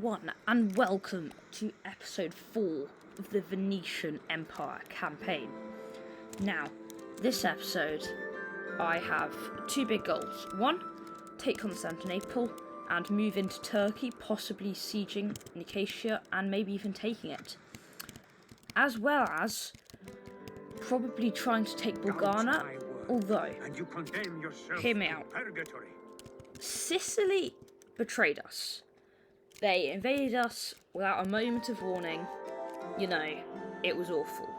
everyone, and welcome to episode 4 of the Venetian Empire campaign. Now, this episode, I have two big goals. One, take Constantinople and move into Turkey, possibly sieging Nicaea and maybe even taking it. As well as probably trying to take Bulgaria, although, hear me out. Sicily betrayed us. They invaded us without a moment of warning. You know, it was awful.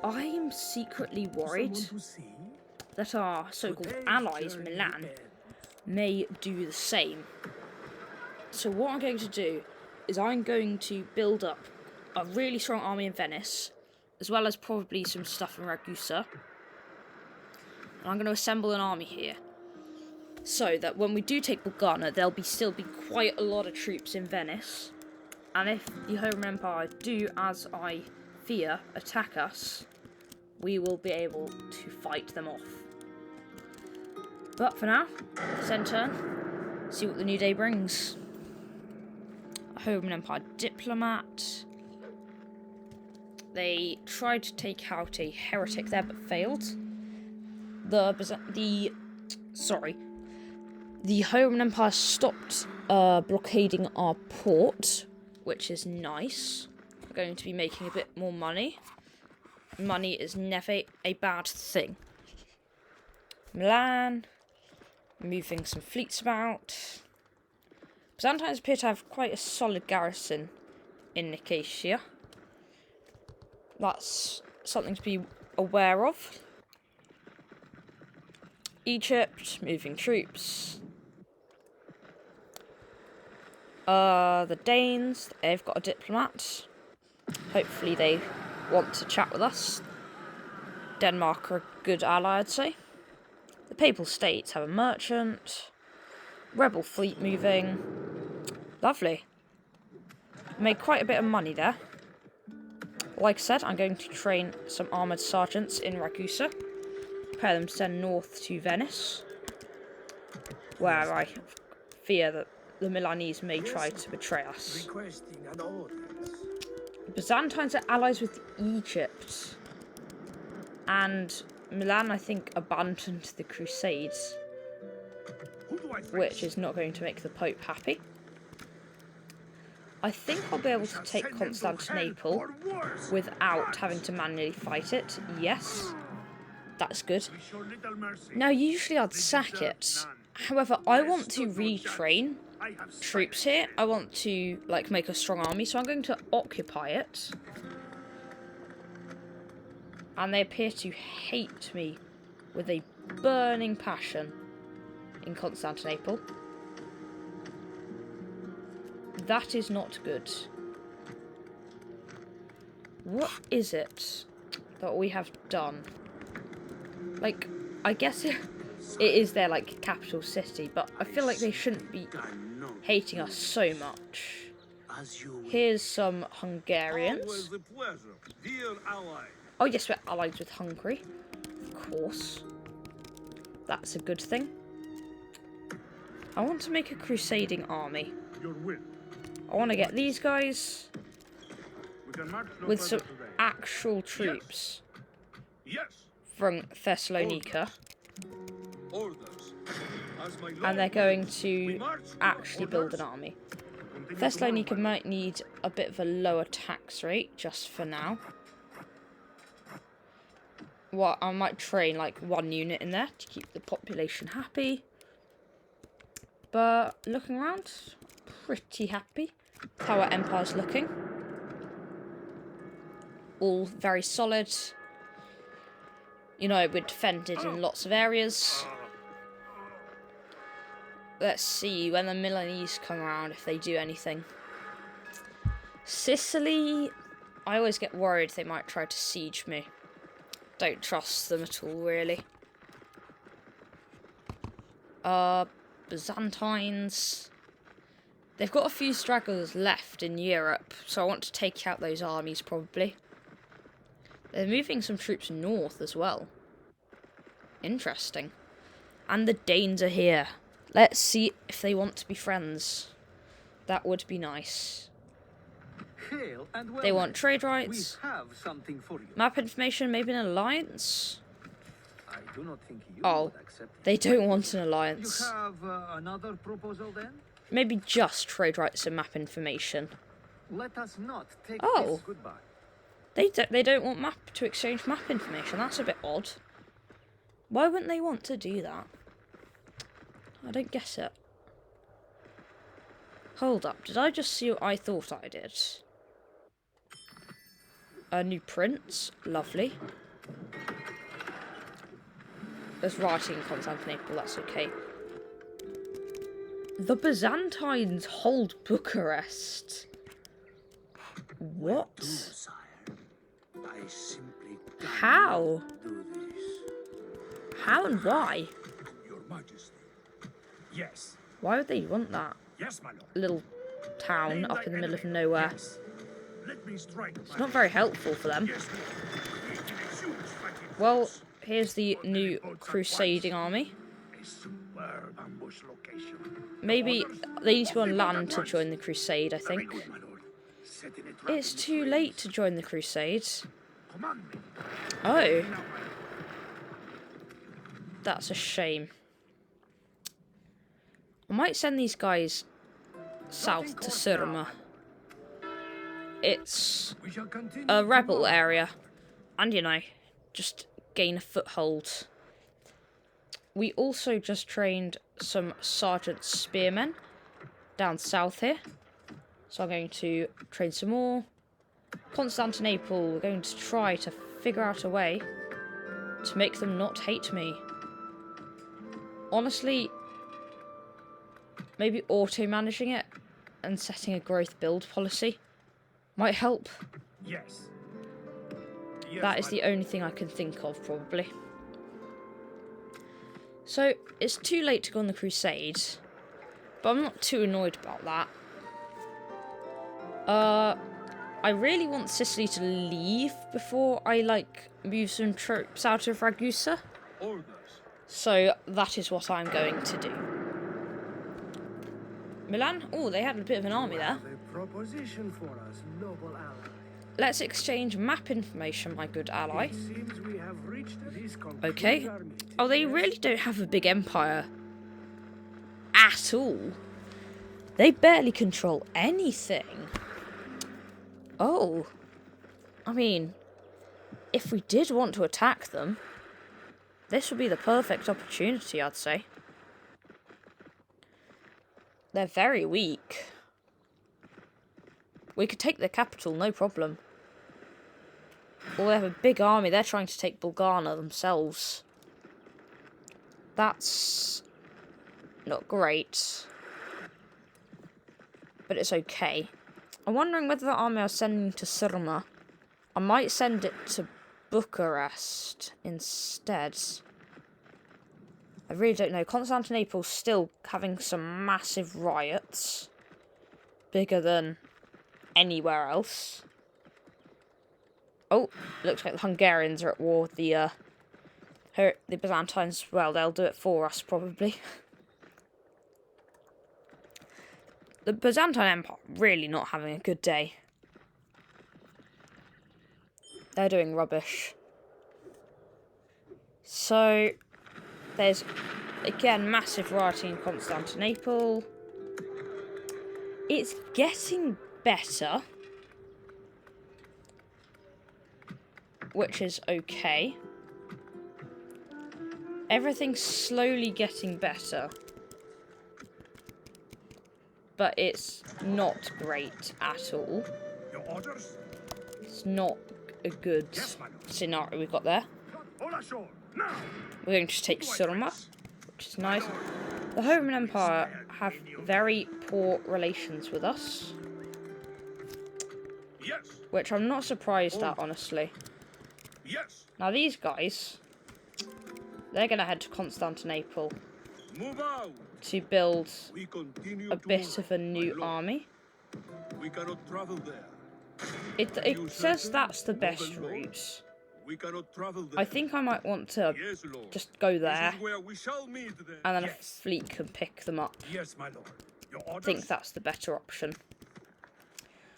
I am secretly worried that our so-called allies, Milan, may do the same. So what I'm going to do is I'm going to build up a really strong army in Venice, as well as probably some stuff in Ragusa. And I'm going to assemble an army here, so that when we do take Bulgaria, there'll still be quite a lot of troops in Venice. And if the Roman Empire do, as I fear, attack us, we will be able to fight them off. But for now, let's end turn, see what the new day brings. A Roman Empire diplomat. They tried to take out a heretic there, but failed. The Roman Empire stopped blockading our port, which is nice. We're going to be making a bit more money. Money is never a bad thing. Milan, moving some fleets about. Byzantines appear to have quite a solid garrison in Nicaea. That's something to be aware of. Egypt, moving troops. The Danes, they've got a diplomat. Hopefully they want to chat with us. Denmark are a good ally, I'd say. The Papal States have a merchant. Rebel fleet moving. Lovely. Made quite a bit of money there. Like I said, I'm going to train some armoured sergeants in Ragusa. Prepare them to send north to Venice, where I fear that the Milanese may try to betray us. Byzantines are allies with Egypt, and Milan, I think, abandoned the Crusades, which is not going to make the Pope happy. I think I'll be able to take Constantinople without having to manually fight it. Yes, that's good. Now, usually I'd sack it. However, I want to retrain troops here. I want to, make a strong army, so I'm going to occupy it. And they appear to hate me with a burning passion in Constantinople. That is not good. What is it that we have done? I guess it is their, capital city, but I feel like they shouldn't be hating us so much. Here's some Hungarians. Oh yes, we're allied with Hungary. Of course. That's a good thing. I want to make a crusading army. I want to get these guys with some actual troops from Thessalonica. And they're going to actually build an army. Thessalonica might need a bit of a lower tax rate, just for now. Well, I might train one unit in there to keep the population happy. But looking around, pretty happy with how our empire's looking. All very solid. You know, we're defended in lots of areas. Let's see when the Milanese come around, if they do anything. Sicily, I always get worried they might try to siege me. Don't trust them at all, really. Byzantines. They've got a few stragglers left in Europe, so I want to take out those armies, probably. They're moving some troops north as well. Interesting. And the Danes are here. Let's see if they want to be friends. That would be nice. Hail and They welcome. want trade rights, We have something for you. map information, maybe an alliance? I do not think you Oh, would accept it. they don't want an You alliance. have another proposal then? Maybe just trade rights and map information. Let us not take Oh. this goodbye. They don't want map to exchange map information. That's a bit odd. Why wouldn't they want to do that? I don't get it. Hold up, did I just see what I thought I did? A new prince, lovely. There's rioting in Constantinople, that's okay. The Byzantines hold Bucharest. What? How? How and why? Your Majesty. Yes. Why would they want that? Yes, my lord. Little town up in the middle of nowhere. Yes. Let me strike. It's not very helpful for them. Yes, Well, here's the new crusading army. a superb ambush location. Maybe they need to be on land to join the crusade, I Very think. good, my lord. Setting it right It's in too its late ways. to join the crusade. Command me. Oh, Now, that's a shame. I might send these guys south to Surma. It's we shall continue a rebel tomorrow. area, and you know, just gain a foothold. We also just trained some sergeant spearmen down south here, so I'm going to train some more. Constantinople, we're going to try to figure out a way to make them not hate me. Honestly, maybe auto-managing it and setting a growth build policy might help. Yes. Yes, That is my the only thing I can think of, probably. So, it's too late to go on the crusade, but I'm not too annoyed about that. I really want Sicily to leave before I, move some troops out of Ragusa. orders. So, that is what I'm going to do. Milan? Oh, they had a bit of an army there. A proposition for us, noble ally. Let's exchange map information, my good ally. It seems we have reached this Okay. conclusion our meeting. Oh, they really don't have a big empire. At all. They barely control anything. Oh. I mean, if we did want to attack them, this would be the perfect opportunity, I'd say. They're very weak. We could take the capital, no problem. Or they have a big army. They're trying to take Bulgarna themselves. That's not great. But it's okay. I'm wondering whether the army I was sending to Surma, I might send it to Bucharest instead. I really don't know. Constantinople's still having some massive riots. Bigger than anywhere else. Oh, looks like the Hungarians are at war with the Byzantines. Well, they'll do it for us, probably. The Byzantine Empire really not having a good day. They're doing rubbish. So, there's, again, massive rioting in Constantinople. It's getting better. Which is okay. Everything's slowly getting better. But it's not great at all. Your orders? It's not a good Yes, my lord. scenario we've got there. All ashore. Now. We're going to take Surma, which is nice. The Roman Empire have very poor relations with us, Yes. which I'm not surprised at, honestly. Yes. Now these guys, they're going to head to Constantinople Move out. to build We continue a bit of a new army. We cannot travel there. It says that's the best route. We cannot travel there. I think I might want to Yes, Lord. just go there, This is where we shall meet then. and then a Yes. fleet can pick them up. Yes, my lord. think that's the better option.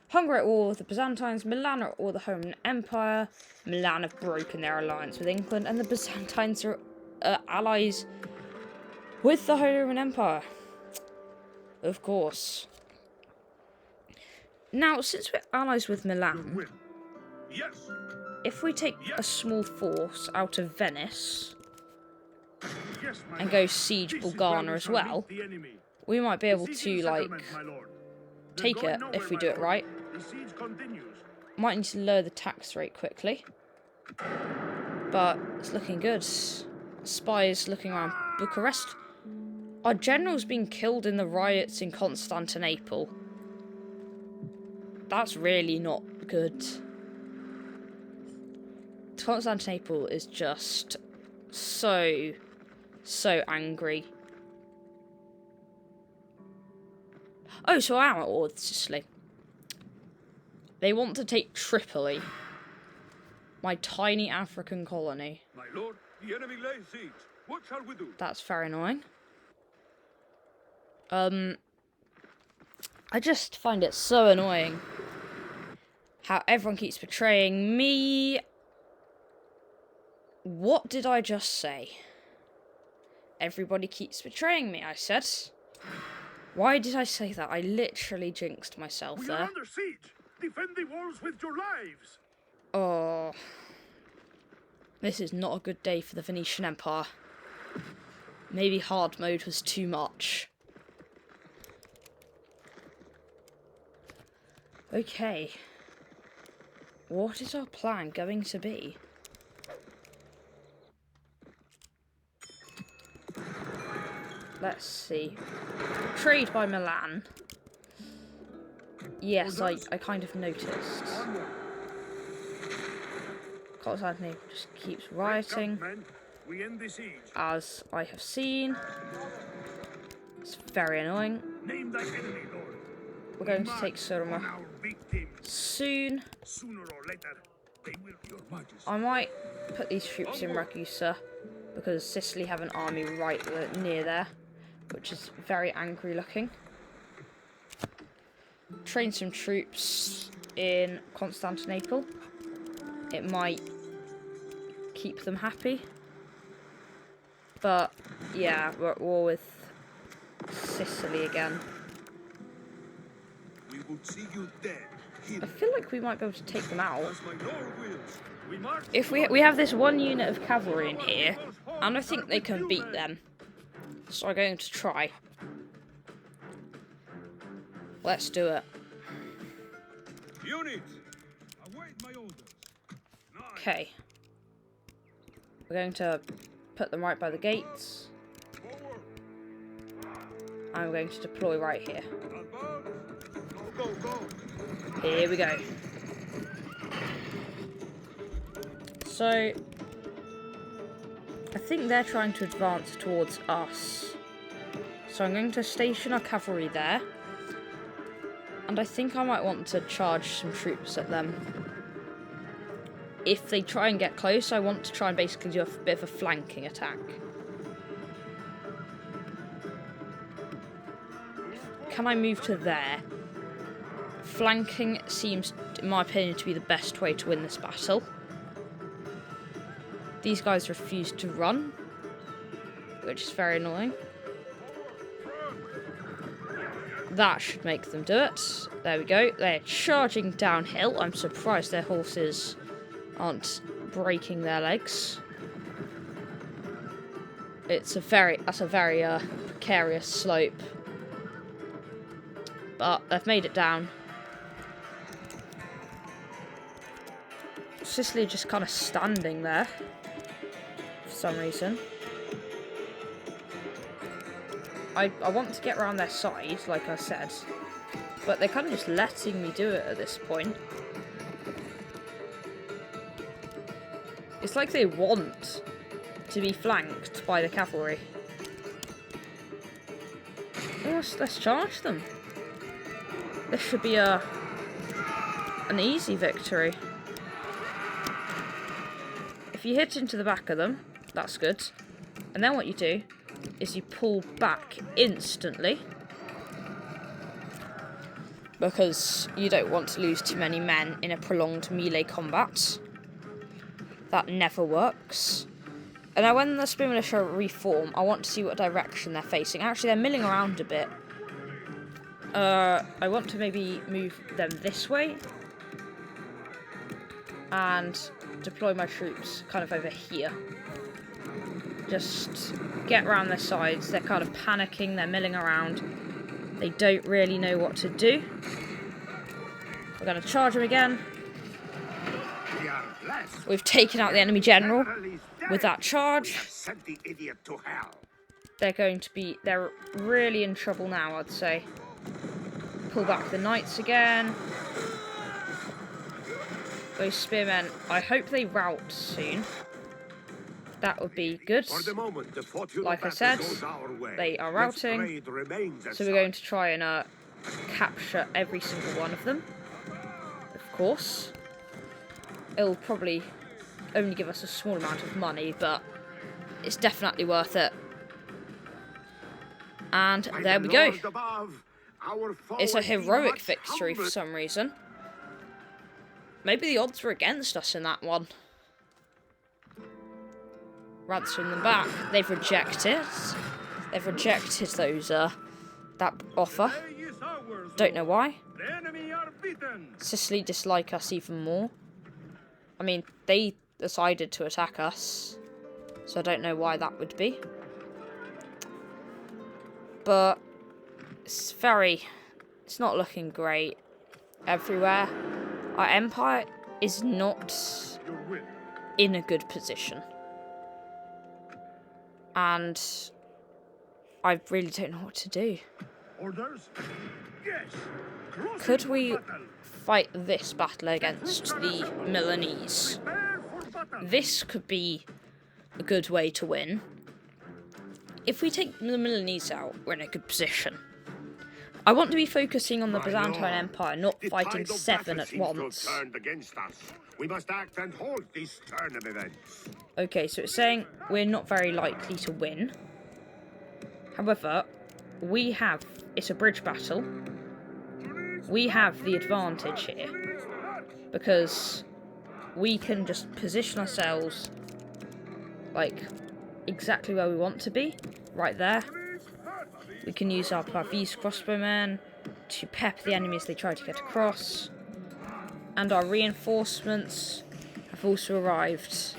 Hungary at war with the Byzantines, Milan are at war with the Roman Empire. Milan have broken their alliance with England, and the Byzantines are allies with the Holy Roman Empire. Of course. Now, since we're allies with Milan, Yes. if we take a small force out of Venice Yes, my and lord. go siege This is Bulgaria where we as shall well, meet the enemy. we might be able The siege to, in like, settlement, my lord. They're take going it nowhere, if we my do it lord. right. The siege continues. Might need to lower the tax rate quickly. But it's looking good. Spies looking around Bucharest. Our general's been killed in the riots in Constantinople. That's really not good. Constantinople is just so angry. Oh, so I am at war with Sicily. They want to take Tripoli. My tiny African colony. My lord, the enemy lays siege. What shall we do? That's very annoying. I just find it so annoying how everyone keeps betraying me. What did I just say? Everybody keeps betraying me, I said. Why did I say that? I literally jinxed myself We are there. under siege. Defend the walls with your lives. Oh. This is not a good day for the Venetian Empire. Maybe hard mode was too much. Okay. What is our plan going to be? Let's see. Trade by Milan. Yes, I kind of noticed. Constantinople just keeps rioting, Men, we end the siege. as I have seen. It's very annoying. Name thy enemy, lord. We're going to March take Surma on our victims. soon. Sooner or later, they will. Your Majesty. I might put these troops in Ragusa, because Sicily have an army right near there, which is very angry looking. Train some troops in Constantinople. It might keep them happy. But, yeah, we're at war with Sicily again. We will see you dead. I feel like we might be able to take them out. As my lord wills. We march. If we have this one unit of cavalry in here, and I think they can beat them. So I'm going to try. Let's do it. Units, await my orders. Okay. We're going to put them right by the gates. Forward. I'm going to deploy right here. Advance. Go, go, go. Here we go. So, I think they're trying to advance towards us. So I'm going to station our cavalry there. And I think I might want to charge some troops at them. If they try and get close, I want to try and basically do a bit of a flanking attack. Can I move to there? Flanking seems, in my opinion, to be the best way to win this battle. These guys refuse to run, which is very annoying. That should make them do it. There we go. They're charging downhill. I'm surprised their horses aren't breaking their legs. That's a very precarious slope. But they've made it down. Sicily just kind of standing there for some reason. I want to get around their side, like I said, but they're kind of just letting me do it at this point. It's like they want to be flanked by the cavalry. Oh, let's charge them. This should be an easy victory. If you hit into the back of them, that's good. And then what you do is you pull back instantly. because you don't want to lose too many men in a prolonged melee combat. That never works. And now when the Spear Militia reform, I want to see what direction they're facing. Actually, they're milling around a bit. I want to maybe move them this way. And deploy my troops kind of over here. Just get around their sides. They're kind of panicking, they're milling around. They don't really know what to do. We're going to charge them again. We've taken out the enemy general with that charge. They're really in trouble now, I'd say. Pull back the knights again. Those spearmen, I hope they rout soon. That would be good. Like I said, they are routing. So we're going to try and capture every single one of them. Of course. It'll probably only give us a small amount of money, but it's definitely worth it. And there we go. It's a heroic victory for some reason. Maybe the odds were against us in that one. Ransom them back. They've rejected. They've rejected those that offer. Don't know why. Sicily dislike us even more. I mean, they decided to attack us, so I don't know why that would be. But it's not looking great everywhere. Our empire is not in a good position. And I really don't know what to do. Orders? Yes. Could we fight this battle against the Milanese? This could be a good way to win. If we take the Milanese out, we're in a good position. I want to be focusing on the Byzantine Empire, not fighting 7 at once. We must act and halt this turn of events. Okay, so it's saying we're not very likely to win. However, it's a bridge battle. We have the advantage here. Because we can just position ourselves like exactly where we want to be. Right there. We can use our Pavese crossbowmen to pepper the enemy as they try to get across. And our reinforcements have also arrived.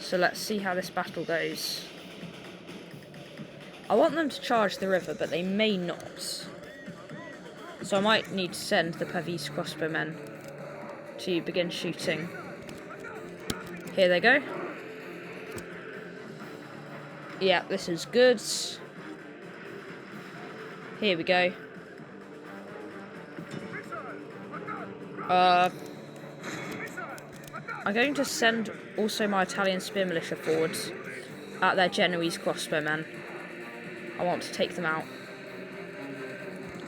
So let's see how this battle goes. I want them to charge the river, but they may not. So I might need to send the Pavese crossbowmen to begin shooting. Here they go. Yeah, this is good. Here we go. I'm going to send also my Italian spear militia forwards at their Genoese crossbowmen. I want to take them out.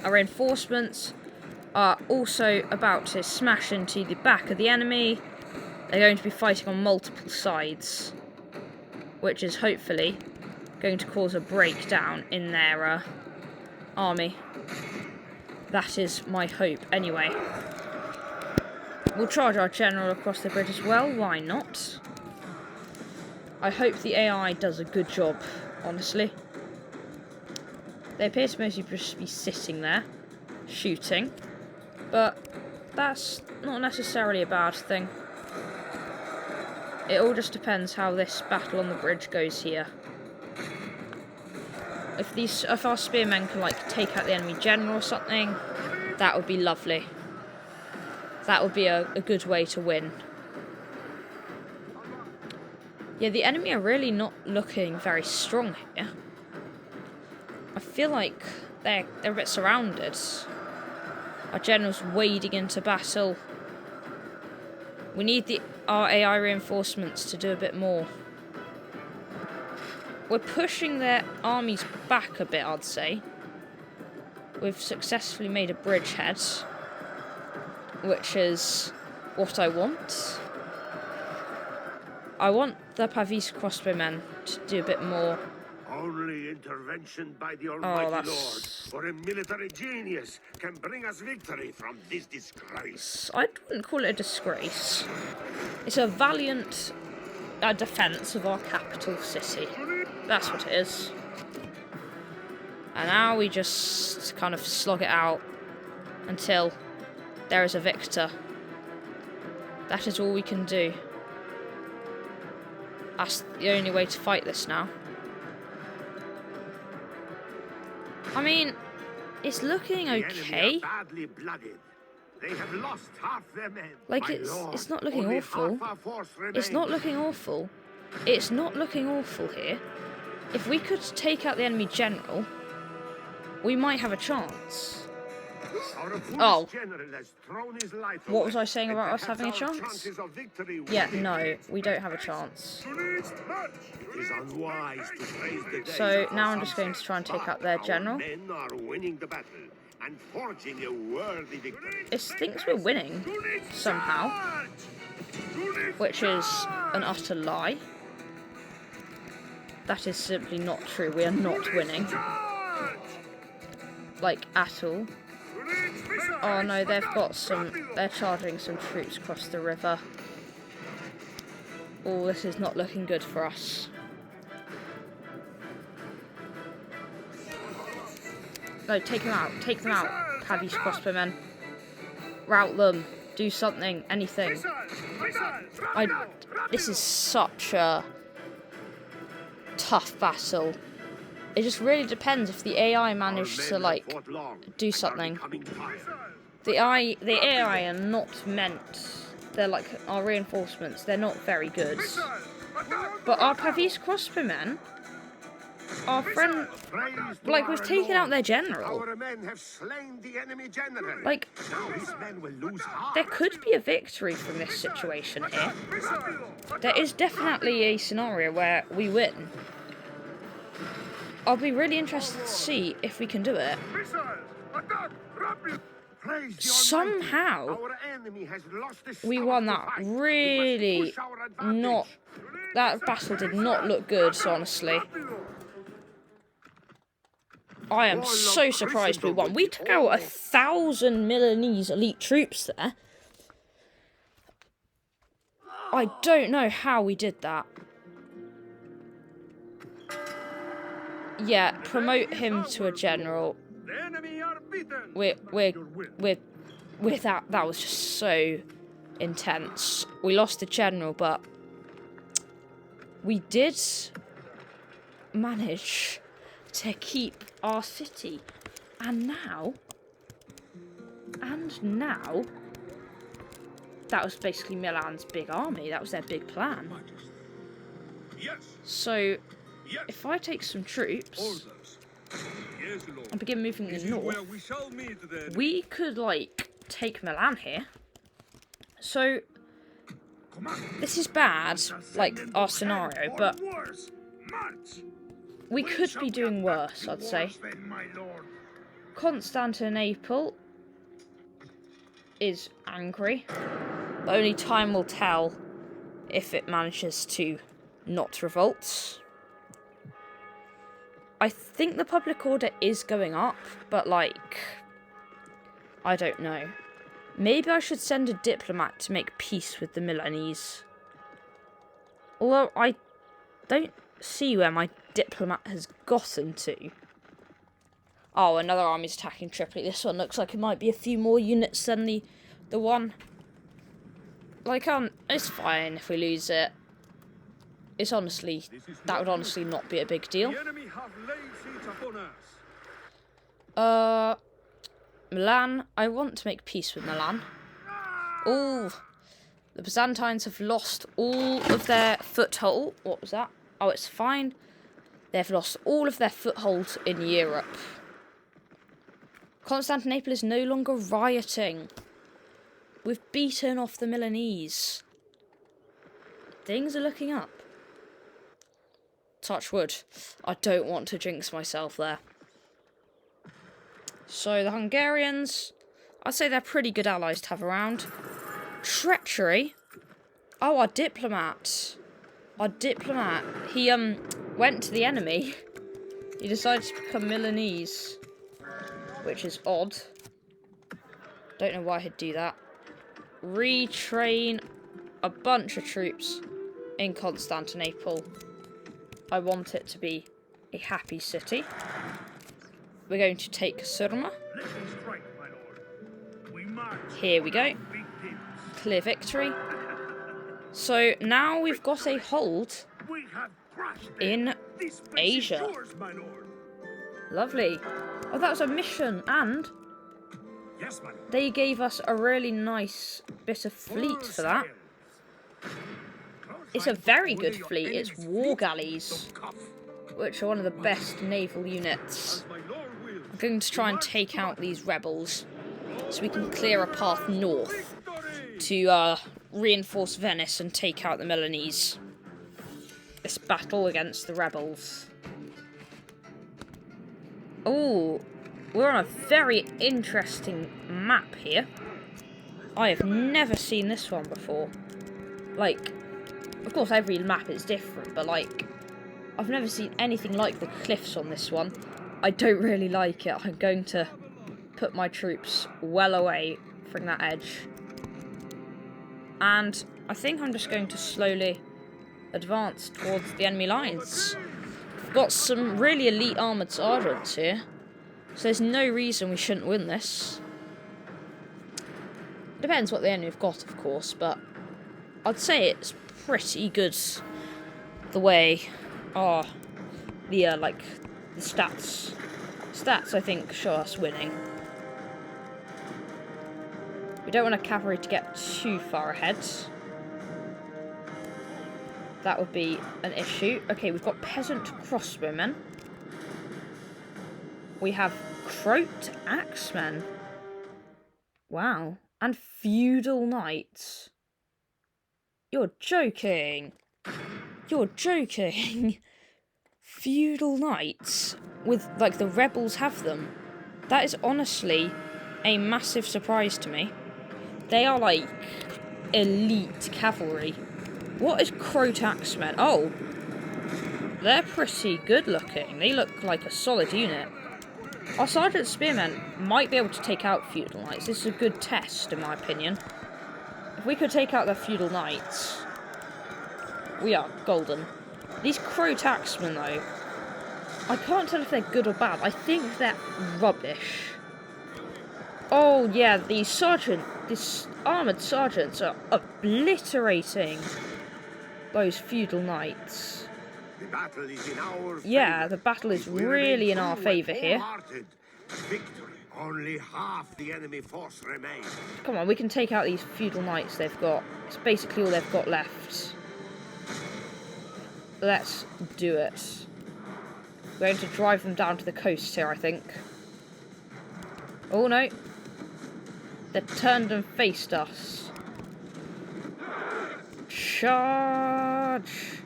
Our reinforcements are also about to smash into the back of the enemy. They're going to be fighting on multiple sides, which is hopefully going to cause a breakdown in their army. That is my hope, anyway. We'll charge our general across the bridge as well, why not? I hope the AI does a good job, honestly. They appear to mostly just be sitting there, shooting, but that's not necessarily a bad thing. It all just depends how this battle on the bridge goes here. If our spearmen can like take out the enemy general or something, that would be lovely. That would be a good way to win. Yeah, the enemy are really not looking very strong here. I feel like they're a bit surrounded. Our general's wading into battle. We need our AI reinforcements to do a bit more. We're pushing their armies back a bit, I'd say. We've successfully made a bridgehead, which is what I want. I want the Pavese crossbowmen to do a bit more Only intervention by the Almighty Lord that's... or a military genius can bring us victory from this disgrace. I wouldn't call it a disgrace. It's a valiant defence of our capital city. That's what it is. And now we just kind of slog it out until there is a victor. That is all we can do. That's the only way to fight this now. I mean, it's looking okay. Badly blooded. They have lost half their men. Like, My it's lord, not looking only awful. half our force It's not remains. looking awful. It's not looking awful here. If we could take out the enemy general, we might have a chance. Our foolish Oh. general has thrown his life What away, was I saying and about us perhaps having a our chance? chances of victory will Yeah, be no, we don't have a chance. It is unwise to praise the days So of now our I'm just going to try and take out their Our general. men are winning the battle and forging a worthy victory. It thinks we're winning somehow, which is an utter lie. That is simply not true. We are not winning. Like, at all. Oh no, they've got some... They're charging some troops across the river. Oh, this is not looking good for us. No, take them out. Take them out. Have these crossbowmen. Rout them. Do something. Anything. This is such a tough battle. It just really depends if the AI managed to, like, do something. The AI are not meant. They're like our reinforcements. They're not very good. But our Pavis crossbowmen, our friend, like, we've taken out their general. Our men have slain the enemy general. Like, Now his men will lose heart. there could be a victory from this situation here. There is definitely a scenario where we win. I'll be really interested to see if we can do it. Praise the Somehow, Almighty. Our enemy has lost the we stomach won to that. fight. We must Really push our advantage. not... That battle did not look good, honestly. I am so surprised we won. We took out 1,000 Milanese elite troops there. I don't know how we did that. Yeah, promote him to a general. The enemy are beaten. With that was just so intense. We lost the general, but we did manage to keep our city. And now, that was basically Milan's big army. That was their big plan. Yes. So, Yes. if I take some troops Orders. Yes, Lord. and begin moving in This the is where north, we shall meet then. we could, like, take Milan here. So, this is bad, like, our scenario, but we could be doing worse, I'd say. Constantinople is angry, but only time will tell if it manages to not revolt. I think the public order is going up, but, like, I don't know. Maybe I should send a diplomat to make peace with the Milanese. Although I don't see where my diplomat has gotten to. Oh, another army's attacking Tripoli. This one looks like it might be a few more units than the one. Like, it's fine if we lose it. It's honestly, that would honestly not be a big deal. The enemy have laid siege upon us. Milan. I want to make peace with Milan. Ooh. The Byzantines have lost all of their foothold. What was that? Oh, it's fine. They've lost all of their foothold in Europe. Constantinople is no longer rioting. We've beaten off the Milanese. Things are looking up. Touch wood. I don't want to jinx myself there. So the Hungarians, I'd say they're pretty good allies to have around. Treachery. Oh, our diplomat. Our diplomat. He went to the enemy He decided to become Milanese, which is odd. Don't know why he'd do that. Retrain a bunch of troops in Constantinople. I want it to be a happy city. We're going to take Surma. Here we go. Clear victory. So now we've got a hold in Asia. Lovely. Oh, that was a mission, and they gave us a really nice bit of fleet for that. It's a very good fleet. It's war galleys, which are one of the best naval units. I'm going to try and take out these rebels so we can clear a path north to reinforce Venice and take out the Milanese. This battle against the rebels. Oh, we're on a very interesting map here. I have never seen this one before. Like, of course every map is different, but like, I've never seen anything like the cliffs on this one. I don't really like it. I'm going to put my troops well away from that edge. And I think I'm just going to slowly advance towards the enemy lines. We've got some really elite armoured sergeants here, so there's no reason we shouldn't win this. Depends what the enemy have got, of course, but I'd say it's pretty good the way the stats I think show us winning. We don't want a cavalry to get too far ahead. That would be an issue. Okay, we've got peasant crossbowmen. We have croat axemen. Wow. And feudal knights. You're joking. You're joking. Feudal knights with, like, the rebels have them. That is honestly a massive surprise to me. They are, like, elite cavalry. What is croat axemen? Oh, they're pretty good looking. They look like a solid unit. Our sergeant spearmen might be able to take out feudal knights. This is a good test, in my opinion. If we could take out their feudal knights, we are golden. These croat axemen, though, I can't tell if they're good or bad. I think they're rubbish. Oh yeah, these armoured sergeants are obliterating those feudal knights. The battle is in our Yeah, the battle is really in our favour here. Victory. Only half the enemy force remains. Come on, we can take out these feudal knights they've got. It's basically all they've got left. Let's do it. We're going to drive them down to the coast here, I think. Oh no. They turned and faced us. Charge!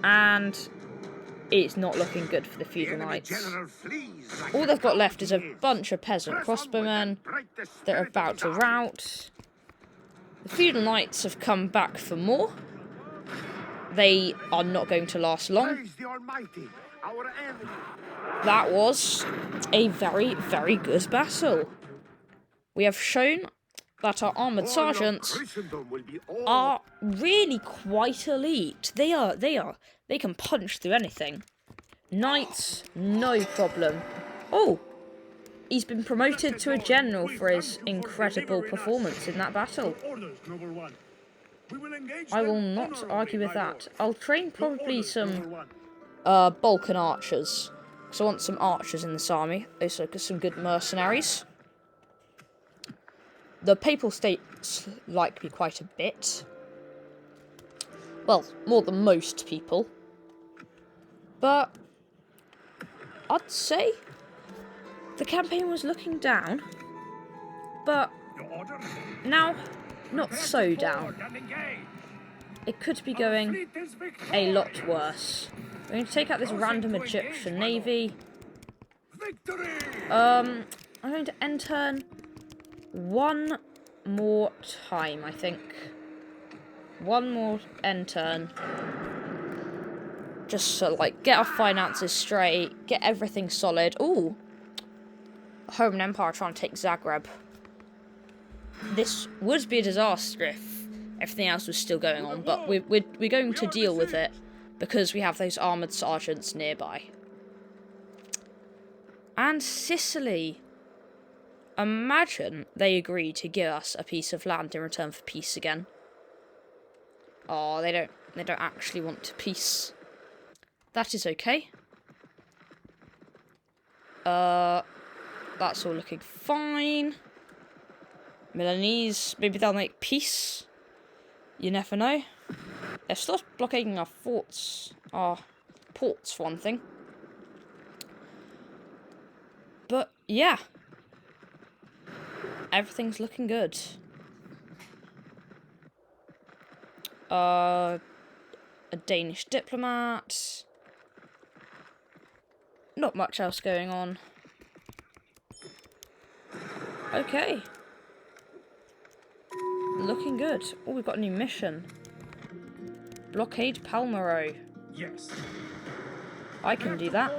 And it's not looking good for the feudal knights. All they've got left is a bunch of peasant crossbowmen that are about to rout. The feudal knights have come back for more. They are not going to last long. That was a very, very good battle. We have shown that our armoured sergeants are really quite elite. They can punch through anything. Knights, no problem. Oh, he's been promoted to a general for his incredible performance in that battle. I will not argue with that. I'll train probably some Balkan archers, because I want some archers in this army. Those are some good mercenaries. The Papal States like me quite a bit. Well, more than most people. But I'd say the campaign was looking down, but now not so down. It could be going a lot worse. We're going to take out this random Egyptian navy. I'm going to end turn one more time, I think. One more end turn. just to, like, get our finances straight, get everything solid. Ooh. Roman Empire trying to take Zagreb. This would be a disaster if everything else was still going on, but we're going to deal with it because we have those armoured sergeants nearby. And Sicily. Imagine they agree to give us a piece of land in return for peace again. Oh, they don't actually want peace. That is okay. That's all looking fine. Milanese, maybe they'll make peace. You never know. They're still blockading our forts, our ports for one thing. But yeah, everything's looking good. A Danish diplomat. Not much else going on. Okay. Looking good. Oh, we've got a new mission. Blockade Palmero. Yes. I can do that.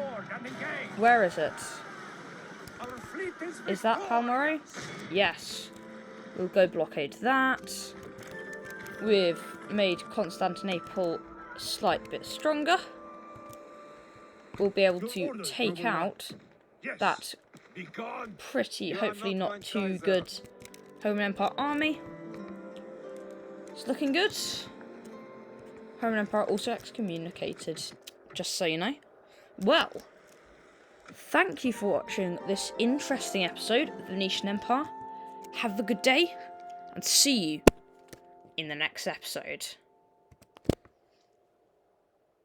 Where is it? Our fleet Is that Palmero? Yes. We'll go blockade that. We've made Constantinople a slight bit stronger. We'll be able to take out that pretty, hopefully not too good Roman Empire army. It's looking good. Roman Empire also excommunicated, just so you know. Well, thank you for watching this interesting episode of the Venetian Empire. Have a good day, and see you in the next episode.